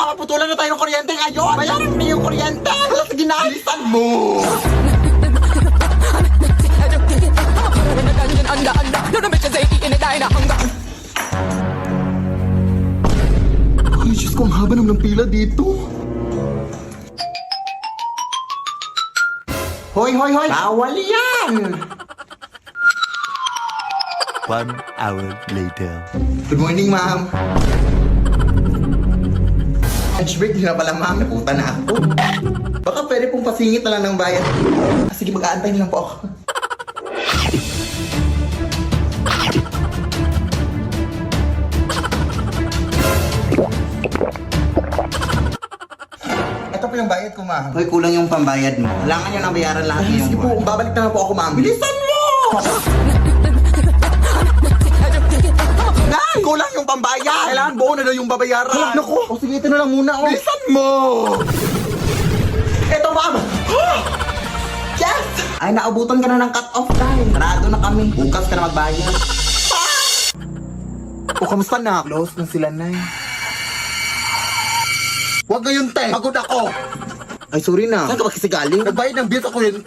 baka maputulan na tayo ng kuryente ngayon. Bayaran mo na yung kuryente. Wala sa ginalisan mo. Ay, Diyos ko, ang haba naman ng pila dito. Hoy, hoy, hoy! Bawal yan! 1 hour later. Good morning, ma'am. Lunch break din na pala, ma'am. Naputa na ako. Baka pwede pong pasingit na lang ng bayad. Sige, mag-aantay na lang po ako. Ito po yung bayad ko, ma'am. Hoy, kulang yung pambayad mo. Kailangan nyo nang bayaran lahat yung sige po, babalik na lang po ako, ma'am. Bilisan mo! Nay! Kulang yung pambayad! Kailangan buo na daw yung babayaran. Halap na ko! O sige, ito na lang muna, oh. Bilisan mo! Ito, ma'am! Yes! Ay, naabutan ka na ng cut-off time. Sarado na kami. Bukas ka na magbayad. O, kamusta na? Close na sila, Nay. Huwag ngayon, te! Pagod ako! Ay, sorry na. Saan ka ba kasi galing? Nagbayad ng bills ako yun, te.